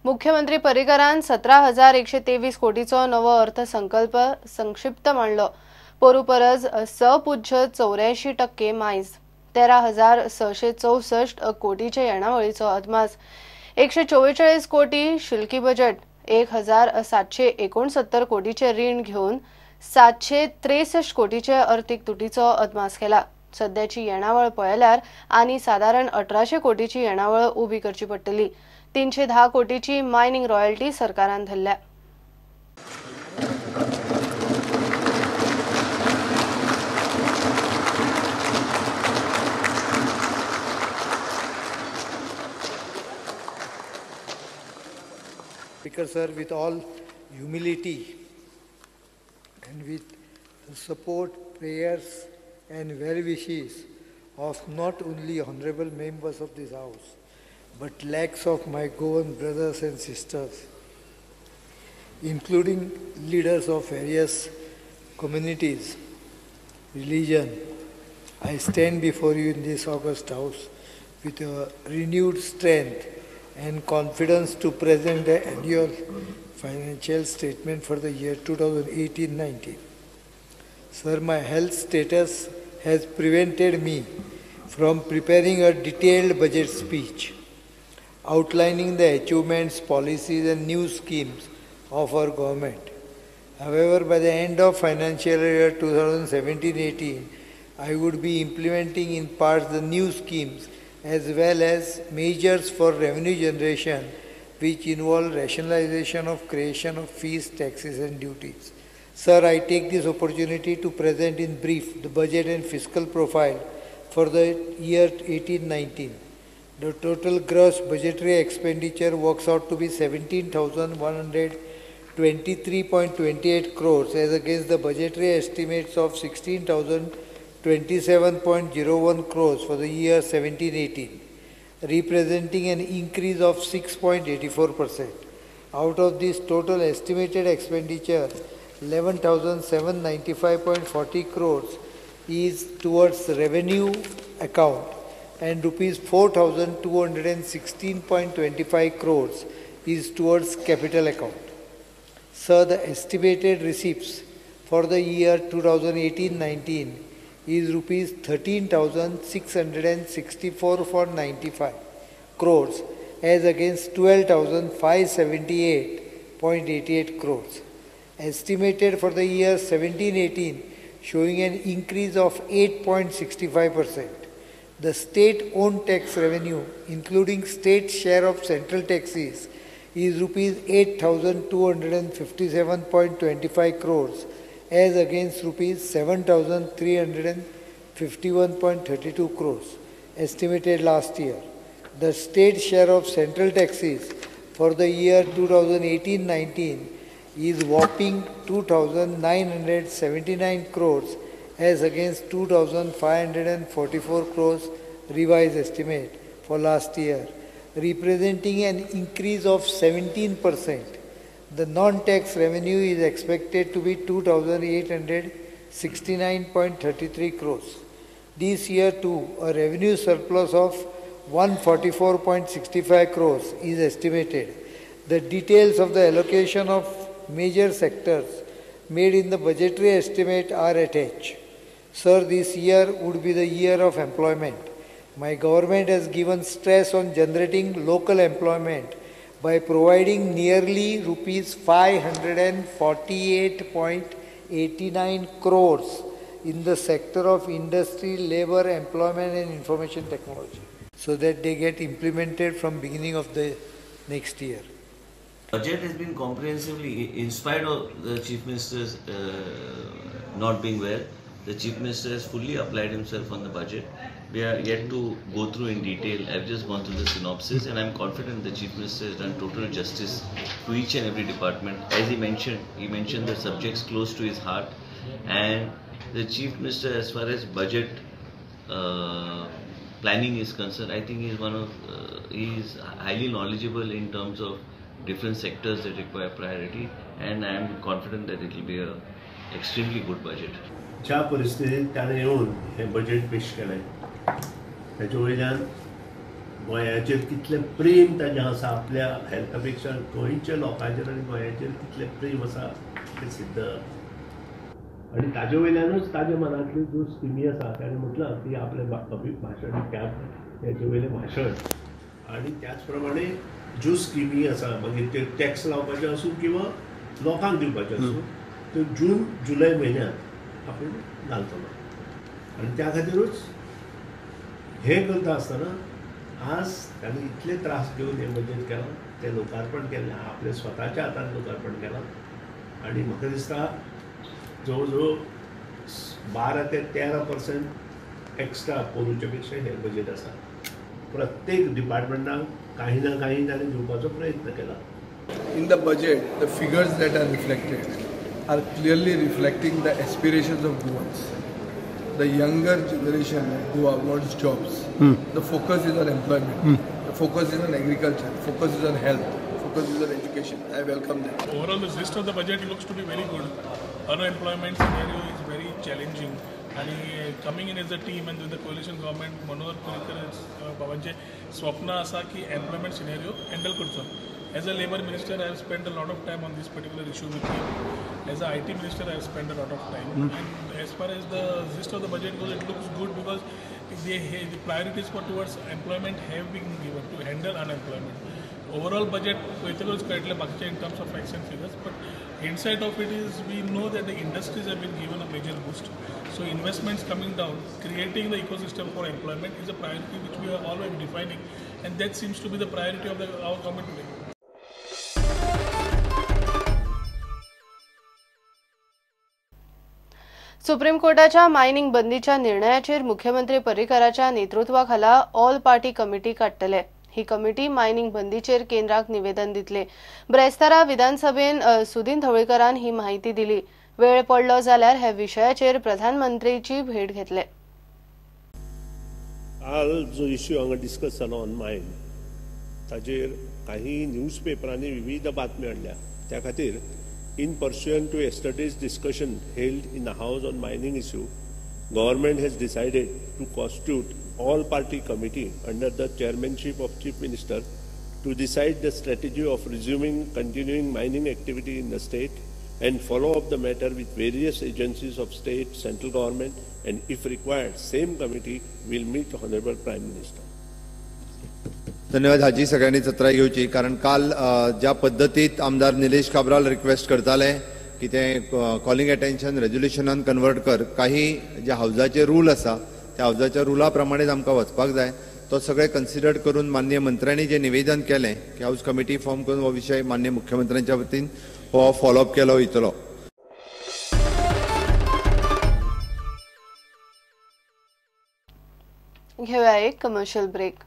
मुख्यमंत्री पर्रीकारान 17,123 कोटीचो नवो अर्थसंकल्प संक्षिप्त मांडलो. पोरू परस 6.84% मायज 13,664 कोटीचे येणावळीचो अदमास 144 कोटी शुल्की बजेट 1,769 कोटीचे रीण घेऊन 763 कोटीचे अर्थीक तुटीचो अदमास केला. सध्याची येणावळ पळयल्यार आनी साधारण 1800 कोटीची येणावळ उबी करची पडटली. 310 कोटीची मायनिंग रॉयल्टी सरकारान धरल्या. Speaker sir, with all humility and with the support, prayers and well wishes of not only honorable members of this house, but lakhs of my Goan brothers and sisters, including leaders of various communities, religion, I stand before you in this august house with a renewed strength and confidence to present the annual financial statement for the year 2018-19. Sir, my health status has prevented me from preparing a detailed budget speech outlining the achievements, policies and new schemes of our government. However, by the end of financial year 2017-18, I would be implementing in parts the new schemes as well as measures for revenue generation which involve rationalization of creation of fees, taxes and duties. Sir, I take this opportunity to present in brief the budget and fiscal profile for the year 18-19. The total gross budgetary expenditure works out to be 17,123.28 crores as against the budgetary estimates of 16,027.01 crores for the year 17-18, representing an increase of 6.84%. Out of this total estimated expenditure, 11,795.40 crores is towards revenue account and rupees 4,216.25 crores is towards capital account. Sir, the estimated receipts for the year 2018-19 is rupees 13,664.95 crores as against 12,578.88 crores. Estimated for the year 17-18 showing an increase of 8.65%. The state-owned tax revenue, including state share of central taxes, is rupees 8,257.25 crores as against rupees 7,351.32 crores estimated last year. The state share of central taxes for the year 2018-19 is whopping 2,979 crores as against 2,544 crores revised estimate for last year, representing an increase of 17%. The non-tax revenue is expected to be 2,869.33 crores. This year too, a revenue surplus of 144.65 crores is estimated. The details of the allocation of major sectors made in the budgetary estimate are attached. Sir, this year would be the year of employment. My government has given stress on generating local employment by providing nearly rupees 548.89 crores in the sector of industry, labor, employment and information technology so that they get implemented from beginning of the next year. Budget has been comprehensively, in spite of the Chief Minister's not being well, the Chief Minister has fully applied himself on the budget. We are yet to go through in detail. I've just gone through the synopsis and I'm confident the Chief Minister has done total justice to each and every department. As he mentioned the subjects close to his heart, and the Chief Minister, as far as budget planning is concerned, I think he is highly knowledgeable in terms of different sectors that require priority, and I am confident that it will be a extremely good budget. ज्या परिस्थितीत त्याने येऊन हे budget पेश केलंय त्याच्या वयल्यान गोंयाचेर कितलें प्रेम ताजें आसा, आपल्या हेल्था पेक्षा गोंयच्या लोकांचेर आनी गोंयाचेर कितलें प्रेम आसा तें सिद्ध आनी ताजे वयल्यानूच ताज्या मनांतल्यो ज्यो स्किमी आसा ताणें म्हटलां की आपलें भाशण हेजे वयलें भाशण आनी त्याच प्रमाणे ज्यो स्किमी आसा मागीर ते टॅक्स लावपाचे आसूं किंवा लोकांक दिवपाचे आसूं त्यो जून जुलय म्हयन्यांत आपूण घालतलो आनी त्या खातीरूच हें करता आसतना आज ताणें इतले त्रास घेवन हें बजेट केलां तें लोकार्पण केल्लें आपल्या स्वताच्या हातान लोकार्पण केलां आनी म्हाका दिसता जवळ जवळ 12 ते 13% एक्स्ट्रा पोरूचे पेक्षा हें बजेट आसा प्रत्येक डिपार्टमेंटाक काही ना काही ताणें दिवपाचो प्रयत्न केला. In the budget, the figures that are reflected are clearly reflecting the aspirations of Goans. The younger generation of Goa wants jobs. The focus is on employment. The focus is on agriculture. The focus is on health. The focus is on education. I welcome that. Overall, the gist of the budget looks to be very good. Unemployment scenario is very challenging. And coming in as a team and with the coalition government, Manohar Parrikar बाबांचे स्वप्न आसा की employment scenario handle करचो. As a labor minister, I have spent a lot of time on this particular issue with him. As a IT minister, I have spent a lot of time. And as far as the gist of the budget goes, it looks good because the priorities for towards employment have been given to handle unemployment. Overall budget, in terms of facts and figures, but inside of it is we know that the industries have been given a major boost. So investments coming down, creating the ecosystem for employment is a priority which we are already defining, and that seems to be the priority of our government today. Supreme कोर्टाच्या mining बंदीच्या निर्णयाचेर मुख्यमंत्री पर्रीकाराच्या नेतृत्वाखाला all party committee काडटले. ही committee mining बंदीचेर केंद्राक निवेदन दितले. ब्रेस्तारा विधानसभेन सुदीन ढवळीकरान ही माहिती दिली. वेळ पडलो जाल्यार हे विशयाचेर प्रधानमंत्रीची भेट घेतले. आज जो इश्यू हांगा डिस्कस जालो ऑन मायन ताजेर काही न्यूज पेपरांनी विविध बातम्यो हाडल्या. त्या खातीर in pursuant to yesterday's discussion held in the House on mining issue, government has decided to constitute all-party committee under the chairmanship of Chief Minister to decide the strategy of continuing mining activity in the state and follow up the matter with various agencies of state, central government, and if required, same committee will meet Honorable Prime Minister. धन्यवाद. हाजी सगळ्यांनी सत्रा घेवची कारण काल ज्या पद्दतीत आमदार Nilesh Cabral request करताले की ते कॉलिंग अटेन्शन रेजोल्युशनान कन्वर्ट कर, काही जे हावजाचे रूल आसा त्या हावजाच्या रुला प्रमाणेच आमकां वचपाक जाय. तो सगळे कन्सिडर करून माननीय मंत्र्यांनी जे निवेदन केलें की हाऊस कमिटी फॉर्म करून हो विषय माननीय मुख्यमंत्र्यांच्या वतीन हो फॉलोअप केलो वयतलो. घेऊया एक कमर्शियल ब्रेक.